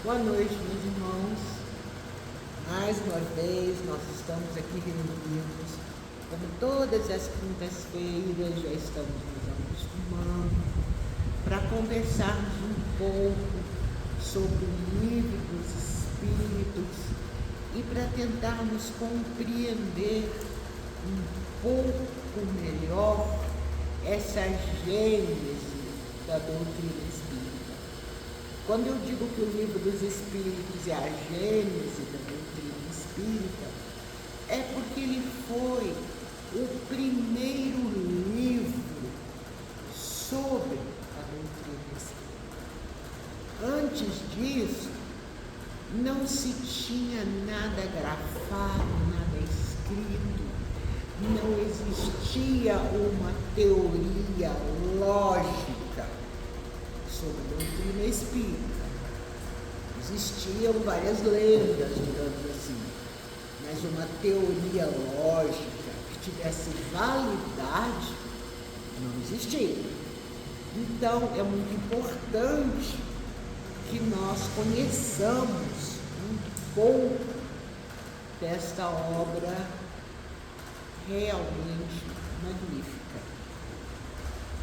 Boa noite, meus irmãos. Mais uma vez, nós estamos aqui reunidos, como todas as quintas-feiras, já estamos nos acostumando, para conversarmos um pouco sobre o livro dos Espíritos e para tentarmos compreender um pouco melhor essa gênese da doutrina espírita. Quando eu digo que o livro dos Espíritos é a gênese da doutrina espírita, é porque ele foi o primeiro livro sobre a doutrina espírita. Antes disso, não se tinha nada grafado, nada escrito, não existia uma teoria lógica sobre a doutrina espírita. Existiam várias lendas, digamos assim, mas uma teoria lógica que tivesse validade não existia. Então, é muito importante que nós conheçamos um pouco desta obra realmente magnífica.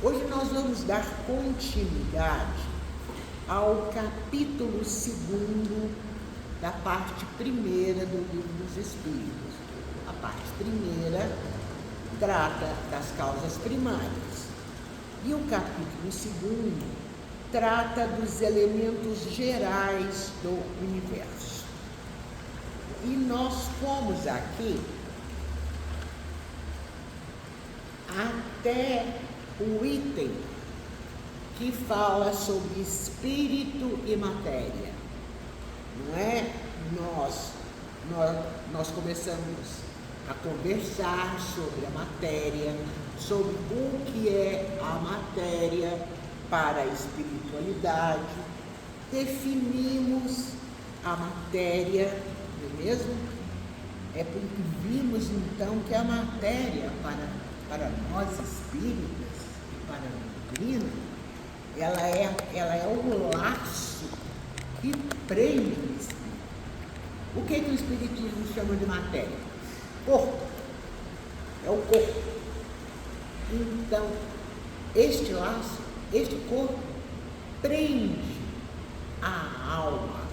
Hoje nós vamos dar continuidade ao capítulo 2 da parte primeira do Livro dos Espíritos. A parte primeira trata das causas primárias e o capítulo 2 trata dos elementos gerais do universo. E nós fomos aqui até o item que fala sobre espírito e matéria, não é? Nós começamos a conversar sobre a matéria, sobre o que é a matéria para a espiritualidade, definimos a matéria, não é mesmo? É porque vimos então que a matéria para nós espíritas e para a doutrina, ela é o laço que prende o espírito. O que o espiritismo chama de matéria? Corpo. É o corpo. Então, este laço, este corpo, prende a alma,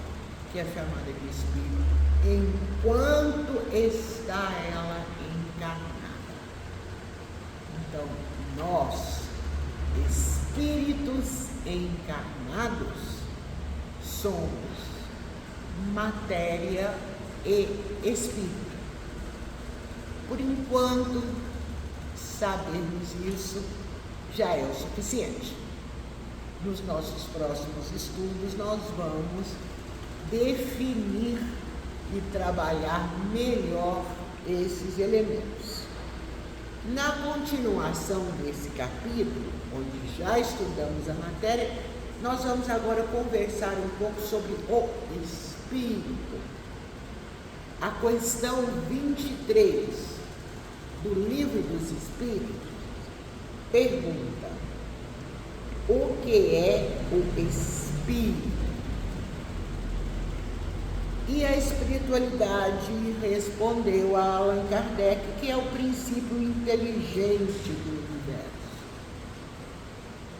que é chamada de espírito, enquanto está ela encarnada. Então, nós, espíritos encarnados, somos matéria e espírito. Por enquanto, sabermos isso já é o suficiente. Nos nossos próximos estudos, nós vamos definir e trabalhar melhor esses elementos. Na continuação desse capítulo, onde já estudamos a matéria, nós vamos agora conversar um pouco sobre o espírito. A questão 23 do Livro dos Espíritos pergunta: o que é o espírito? E a espiritualidade respondeu a Allan Kardec que é o princípio inteligente do universo.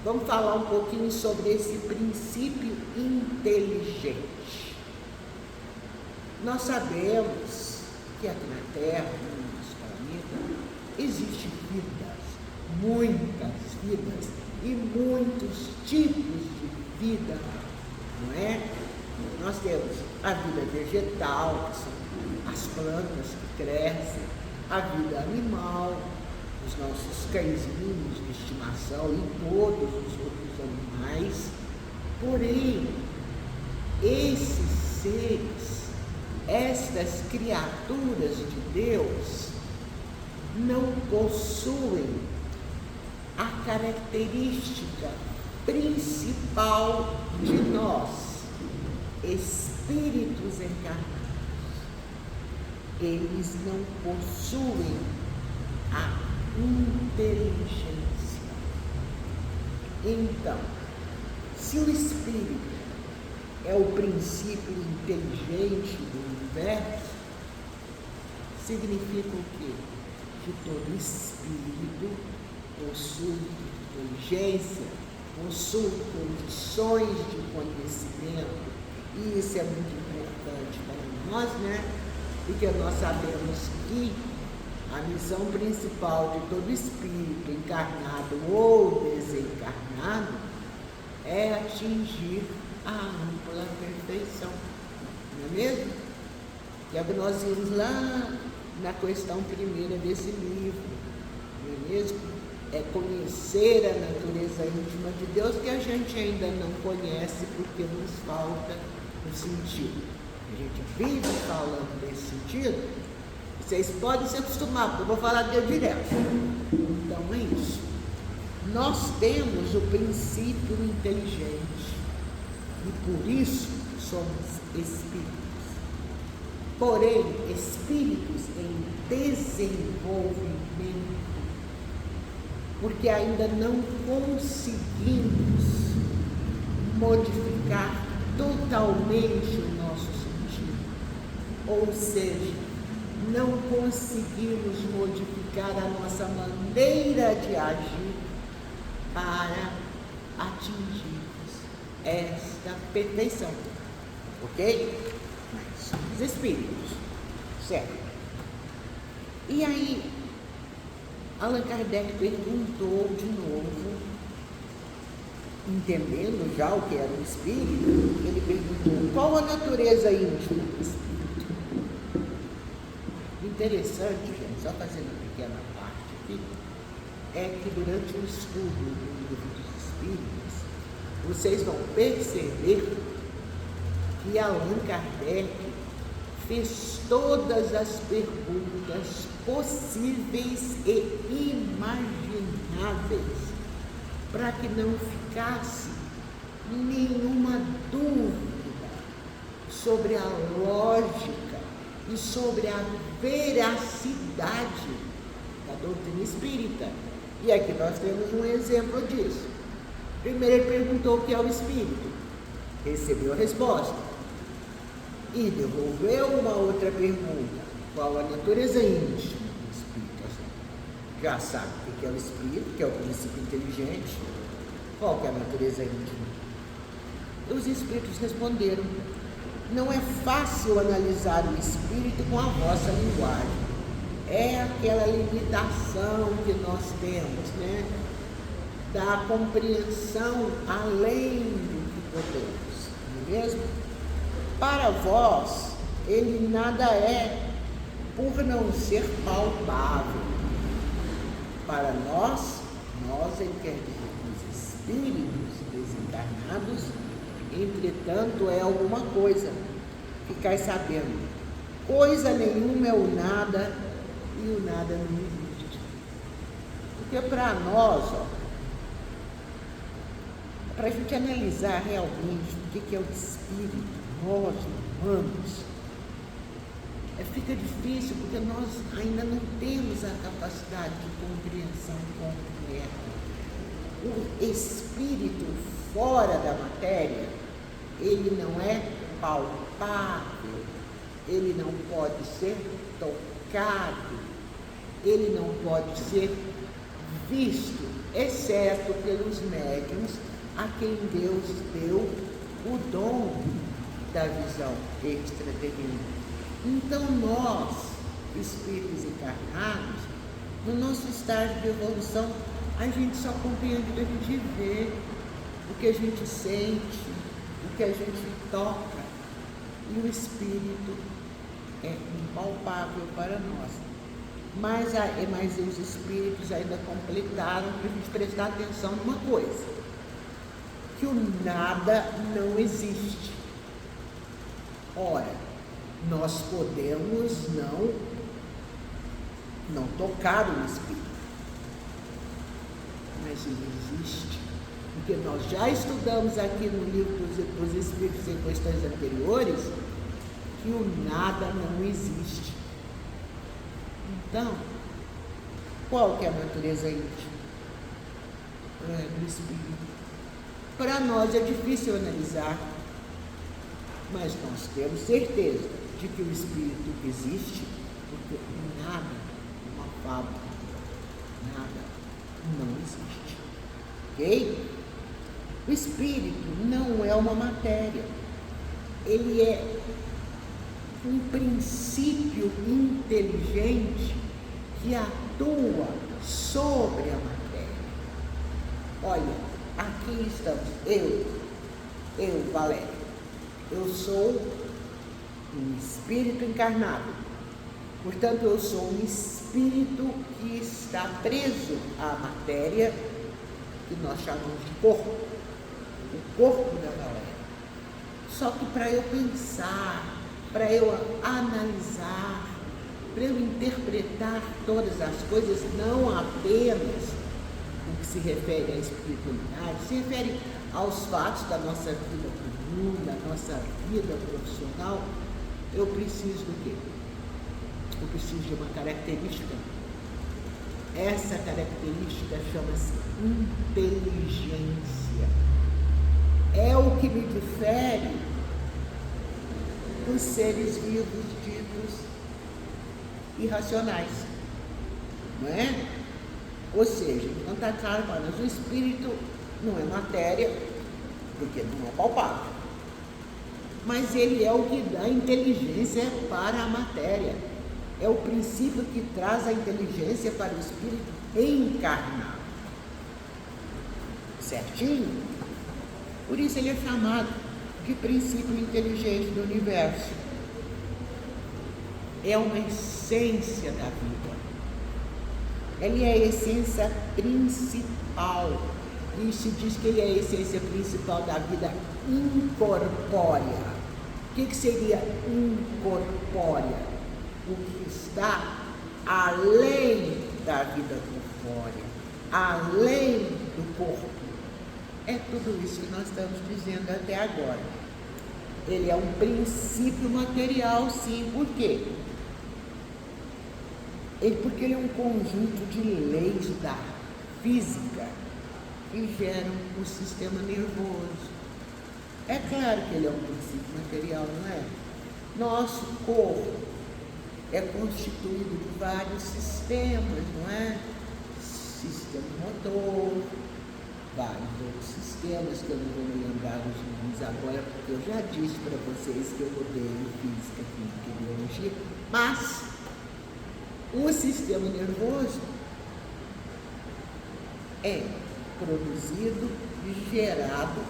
Vamos falar um pouquinho sobre esse princípio inteligente. Nós sabemos que aqui na Terra, no nosso planeta, existem vidas, muitas vidas e muitos tipos de vida, não é? Nós temos a vida vegetal, que são as plantas que crescem, a vida animal, os nossos cãezinhos de estimação e todos os outros animais. Porém, esses seres, estas criaturas de Deus, não possuem a característica principal de nós, espíritos encarnados. Eles não possuem a inteligência. Então, se o espírito é o princípio inteligente do universo, significa o quê? Que todo espírito possui inteligência, possui condições de conhecimento, e isso é muito importante para nós, né? Porque nós sabemos que a missão principal de todo espírito, encarnado ou desencarnado, é atingir a ampla perfeição, não é mesmo? Que é o que nós vimos lá na questão primeira desse livro, não é mesmo? É conhecer a natureza íntima de Deus, que a gente ainda não conhece porque nos falta o sentido. A gente vive falando desse sentido. Vocês podem se acostumar, porque eu vou falar dele direto. Então é isso. Nós temos o princípio inteligente e por isso somos espíritos. Porém, espíritos em desenvolvimento, porque ainda não conseguimos modificar totalmente o nosso sentido. Ou seja, não conseguimos modificar a nossa maneira de agir para atingirmos esta perfeição. Ok? Mas somos espíritos, certo? E aí, Allan Kardec perguntou de novo, entendendo já o que era o espírito, ele perguntou: qual a natureza íntima do espírito? Interessante, gente, só fazendo uma pequena parte aqui, é que durante o estudo do livro dos Espíritos, vocês vão perceber que Allan Kardec fez todas as perguntas possíveis e imagináveis para que não ficasse nenhuma dúvida sobre a lógica e sobre a veracidade da doutrina espírita. E aqui nós temos um exemplo disso. Primeiro ele perguntou o que é o espírito, recebeu a resposta e devolveu uma outra pergunta: qual a natureza íntima do espírito? Já sabe o que é o espírito, que é o princípio inteligente. Qual que é a natureza íntima? Os espíritos responderam: não é fácil analisar o espírito com a vossa linguagem. É aquela limitação que nós temos, né? Da compreensão além do que podemos, não é mesmo? Para vós, ele nada é, por não ser palpável. Para nós ele quer dizer os espíritos desencarnados, entretanto, é alguma coisa. Ficai sabendo, coisa nenhuma é o nada e o nada não existe. Porque para nós, para a gente analisar realmente o que é o espírito, nós humanos, fica difícil porque nós ainda não temos a capacidade de compreensão completa. O espírito fora da matéria, ele não é palpável, ele não pode ser tocado, ele não pode ser visto, exceto pelos médiuns a quem Deus deu o dom da visão extraterrena. Então nós, espíritos encarnados, no nosso estágio de evolução, a gente só compreende o que a gente vê, o que a gente sente, o que a gente toca, e o espírito é impalpável para nós. Mas os espíritos ainda completaram para a gente prestar atenção numa coisa, que o nada não existe. Ora, nós podemos não tocar o espírito, mas ele existe. Porque nós já estudamos aqui no livro dos Espíritos em questões anteriores que o nada não existe. Então, qual que é a natureza íntima do espírito? Para nós é difícil analisar, Mas nós temos certeza de que o Espírito existe, porque nada, uma fábrica, nada não existe. Ok? O Espírito não é uma matéria. Ele é um princípio inteligente que atua sobre a matéria. Olha, aqui estamos, eu, Valéria. Eu sou um espírito encarnado. Portanto, eu sou um espírito que está preso à matéria que nós chamamos de corpo. O corpo da Valéria. Só que para eu pensar, para eu analisar, para eu interpretar todas as coisas, não apenas o que se refere à espiritualidade, se refere aos fatos da nossa vida comum, da nossa vida profissional, eu preciso do quê? Eu preciso de uma característica. Essa característica chama-se inteligência. É o que me difere dos seres vivos ditos irracionais, não é? Ou seja, então está claro, mas o espírito não é matéria, porque não é palpável, mas ele é o que dá inteligência para a matéria, é o princípio que traz a inteligência para o espírito encarnado, certinho? Por isso ele é chamado de princípio inteligente do universo. É uma essência da vida. Ele é a essência principal. E se diz que ele é a essência principal da vida incorpórea. O que seria incorpórea? O que está além da vida corpórea, além do corpo. É tudo isso que nós estamos dizendo até agora. Ele é um princípio material, sim. Por quê? Porque ele é um conjunto de leis da física que geram o sistema nervoso. É claro que ele é um princípio material, não é? Nosso corpo é constituído de vários sistemas, não é? Sistema motor, vários outros sistemas que eu não vou me lembrar os nomes agora, porque eu já disse para vocês que eu odeio física, química e biologia, mas o sistema nervoso é produzido, gerado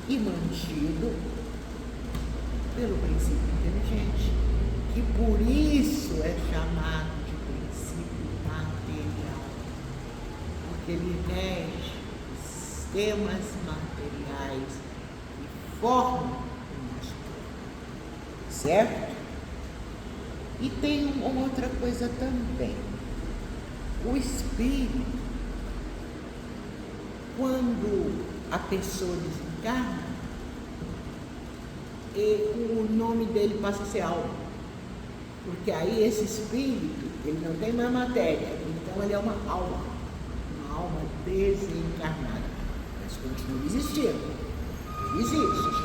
e mantido pelo princípio inteligente, que por isso é chamado de princípio material, porque ele rege sistemas materiais que formam o nosso corpo, certo? E tem uma outra coisa também. O espírito, quando a pessoa desencarna, o nome dele passa a ser alma, porque aí esse espírito, ele não tem mais matéria, então ele é uma alma desencarnada, mas continua existindo, existe,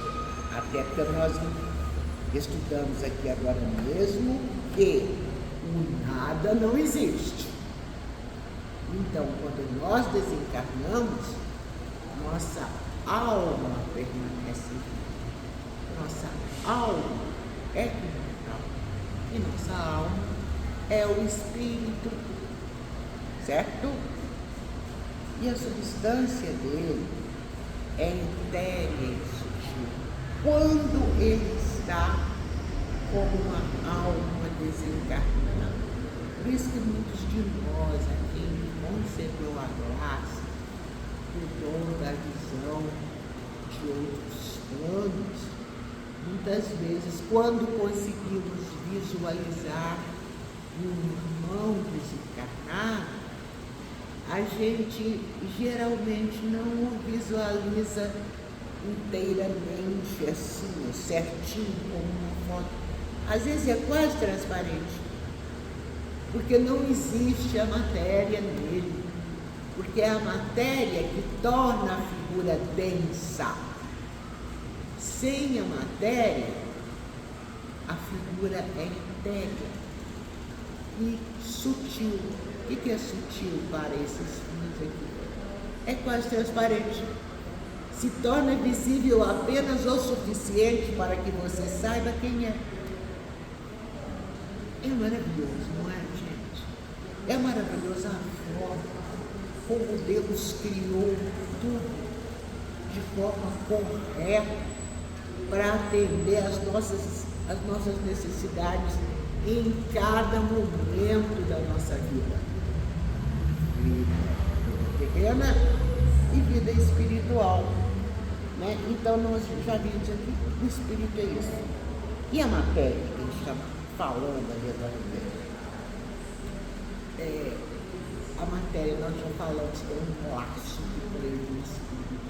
até porque nós estudamos aqui agora mesmo que o nada não existe. Então, quando nós desencarnamos, nossa alma permanece viva. Nossa alma é imortal. E nossa alma é o espírito, certo? E a substância dele é etérea e sutil. Quando ele está como uma alma desencarnada. Por isso que muitos de nós aqui concedeu a graça do dom da visão de outros planos, muitas vezes, quando conseguimos visualizar um irmão desencarnado, a gente geralmente não o visualiza inteiramente assim, certinho, como uma foto. Às vezes é quase transparente, porque não existe a matéria nele, porque é a matéria que torna a figura densa. Sem a matéria, a figura é etérea e sutil. O que é sutil para esses fins aqui? É quase transparente. Se torna visível apenas o suficiente para que você saiba quem é. É maravilhoso, não é, gente? É maravilhosa a forma como Deus criou tudo de forma correta para atender às nossas necessidades em cada momento da nossa vida. Vida terrena e vida espiritual. Né? Então, nós já vimos aqui, o espírito é isso. E a matéria que a gente está falando ali agora, a matéria, nós já falamos que é um laço que prende o espírito.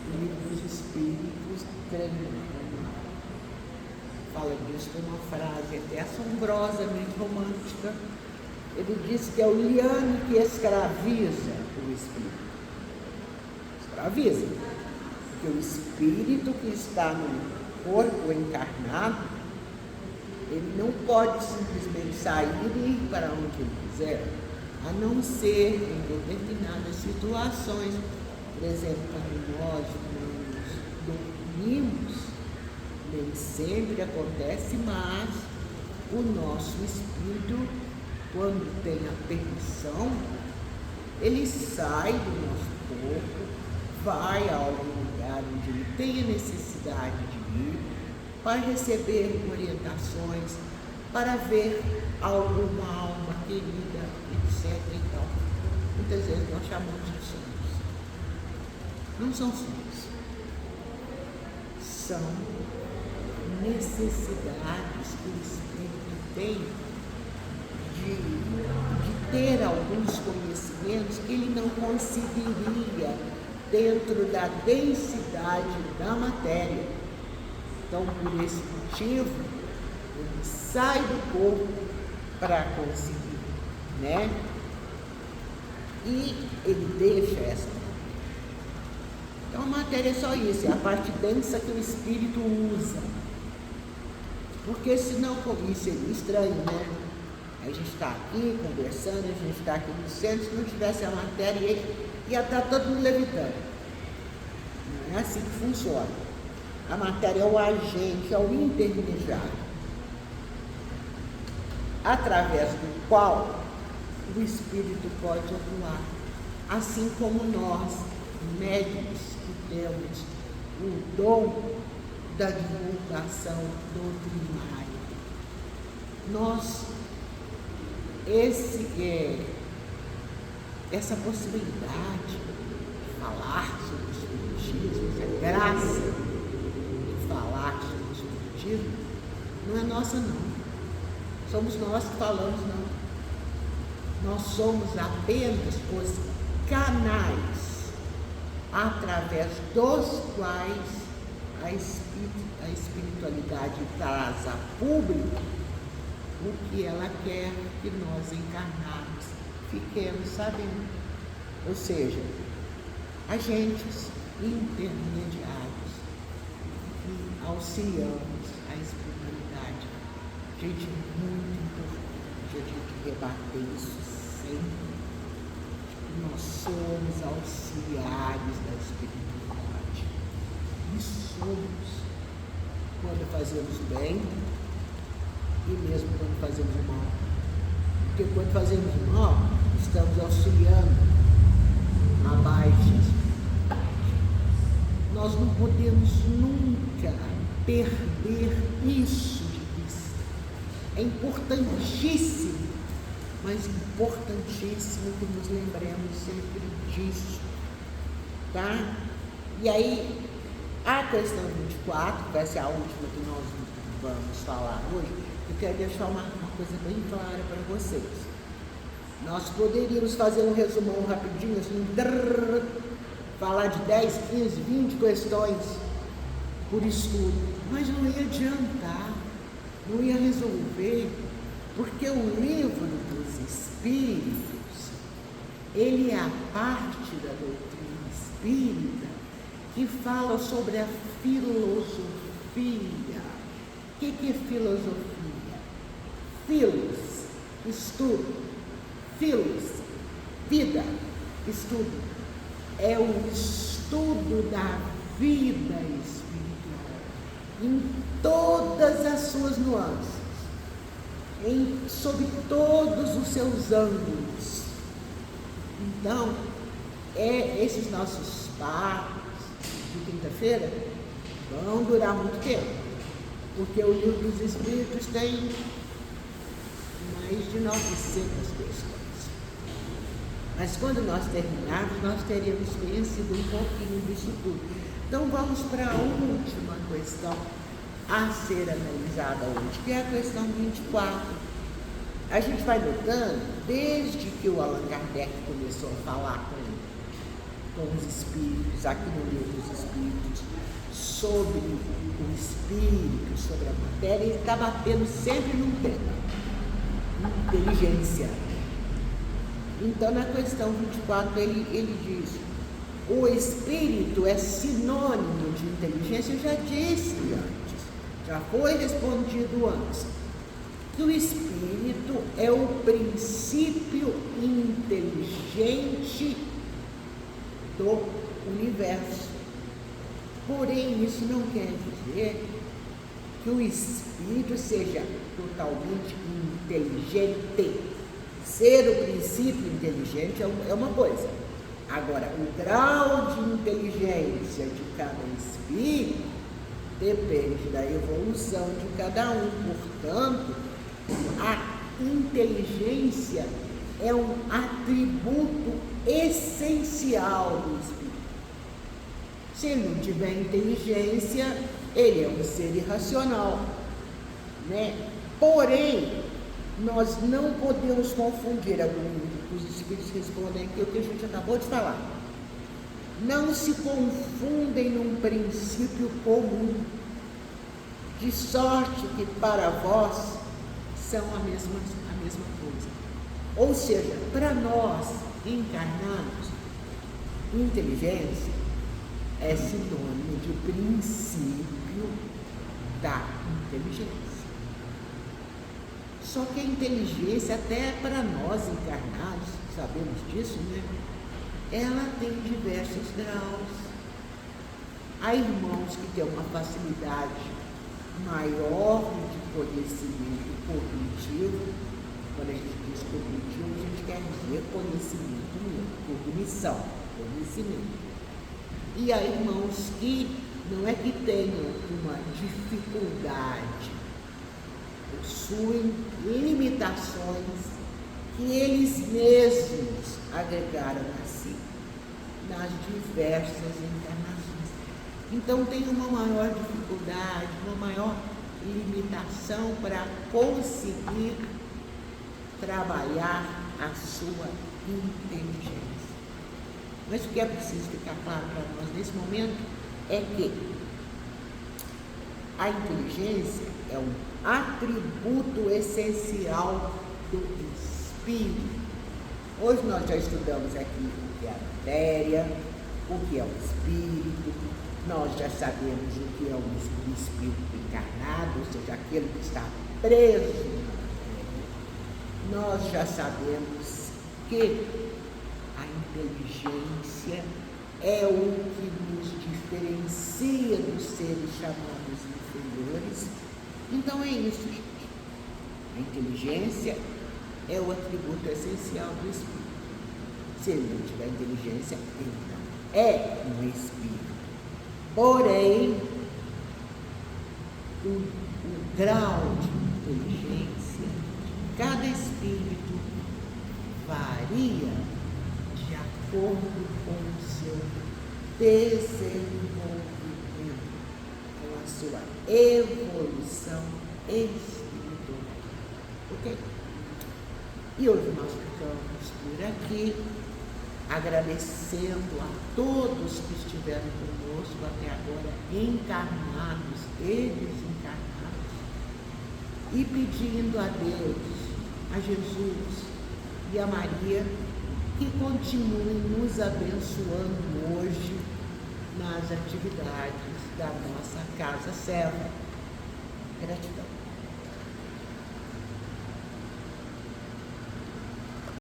O livro dos Espíritos fala disso com uma frase até assombrosamente romântica. Ele diz que é o liame que escraviza o espírito. Escraviza. Porque o espírito que está no corpo encarnado, ele não pode simplesmente sair e ir para onde ele quiser, a não ser em determinadas situações. Por exemplo, quando nós nos dormimos, nem sempre acontece, mas o nosso espírito, quando tem a permissão, ele sai do nosso corpo, vai a algum lugar onde ele tem a necessidade de ir, para receber orientações, para ver alguma alma querida, etc. e tal. Muitas vezes nós chamamos de sonhos. Não são sonhos. São necessidades que o espírito tem de ter alguns conhecimentos que ele não conseguiria dentro da densidade da matéria. Então, por esse motivo, ele sai do corpo para conseguir, né? E ele deixa essa. Então, a matéria é só isso, é a parte densa que o espírito usa. Porque senão, isso seria estranho, né? A gente está aqui conversando, a gente está aqui no centro, se não tivesse a matéria, ia estar todo mundo levitando. Não é assim que funciona. A matéria é o agente, é o intermediário, através do qual o espírito pode atuar. Assim como nós, médicos, que temos o dom da divulgação doutrinária. Essa possibilidade de falar sobre o espiritismo, essa graça de falar sobre o espiritismo, não é nossa, não. Somos nós que falamos, não. Nós somos apenas os canais através dos quais a espiritualidade traz a público o que ela quer que nós encarnados fiquemos sabendo. Ou seja, agentes intermediários que auxiliamos a espiritualidade. Gente, muito importante a gente rebater isso sempre. Nós somos auxiliares da espiritualidade. E somos quando fazemos bem e mesmo quando fazemos mal. Porque quando fazemos mal, estamos auxiliando a baixa espiritualidade. Nós não podemos nunca perder isso de vista. É importantíssimo, mas importantíssimo que nos lembremos sempre disso, tá? E aí, a questão 24, que vai ser a última que nós vamos falar hoje, eu quero deixar uma coisa bem clara para vocês. Nós poderíamos fazer um resumão rapidinho, assim, falar de 10, 15, 20 questões por estudo, mas não ia adiantar, não ia resolver, porque o livro dos Espíritos, ele é a parte da doutrina espírita que fala sobre a filosofia O que é filosofia? Filos, estudo. Filos, vida, estudo. É o estudo da vida espiritual, em todas as suas nuances, sob todos os seus ângulos. Então, esses nossos papos de quinta-feira vão durar muito tempo, porque o Livro dos Espíritos tem mais de 900 questões. Mas quando nós terminarmos, nós teremos conhecido um pouquinho disso tudo. Então vamos para a última questão a ser analisada hoje, que é a questão 24. A gente vai notando, desde que o Allan Kardec começou a falar com os espíritos, aqui no Livro dos Espíritos, sobre o espírito, sobre a matéria, ele está batendo sempre num tema: inteligência. Então, na questão 24, ele diz: o espírito é sinônimo de inteligência. Eu já disse antes, já foi respondido antes, que o espírito é o princípio inteligente do universo. Porém, isso não quer dizer que o espírito seja totalmente inteligente. Ser o princípio inteligente é uma coisa. Agora, o grau de inteligência de cada espírito depende da evolução de cada um. Portanto, a inteligência é um atributo essencial do espírito. Se ele não tiver inteligência, ele é um ser irracional, né? Porém, nós não podemos confundir, os espíritos respondem aqui o que a gente acabou de falar. Não se confundem num princípio comum, de sorte que para vós são a mesma coisa. Ou seja, para nós encarnados, inteligência é sinônimo de princípio da inteligência. Só que a inteligência, até para nós encarnados, sabemos disso, né? Ela tem diversos graus. Há irmãos que têm uma facilidade maior de conhecimento cognitivo. Quando a gente diz cognitivo, a gente quer dizer conhecimento mesmo, cognição, conhecimento. E há irmãos que não é que tenham uma dificuldade, possuem limitações que eles mesmos agregaram a si nas diversas encarnações. Então tem uma maior dificuldade, uma maior limitação para conseguir trabalhar a sua inteligência. Mas o que é preciso ficar claro para nós nesse momento é que a inteligência é um atributo essencial do espírito. Hoje nós já estudamos aqui o que é a matéria, o que é o espírito, nós já sabemos o que é o espírito encarnado, ou seja, aquele que está preso na matéria. Nós já sabemos que a inteligência é o que nos diferencia dos seres chamados inferiores. Então é isso, gente. A inteligência é o atributo essencial do espírito. Se ele não tiver inteligência, então é um espírito. Porém, o grau de inteligência de cada espírito varia de acordo com o seu desenvolvimento, com a sua evolução espiritual. Ok? E hoje nós ficamos por aqui, agradecendo a todos que estiveram conosco até agora, encarnados e desencarnados, e pedindo a Deus, a Jesus e a Maria que continuem nos abençoando hoje nas atividades da nossa Casa Serra. Gratidão.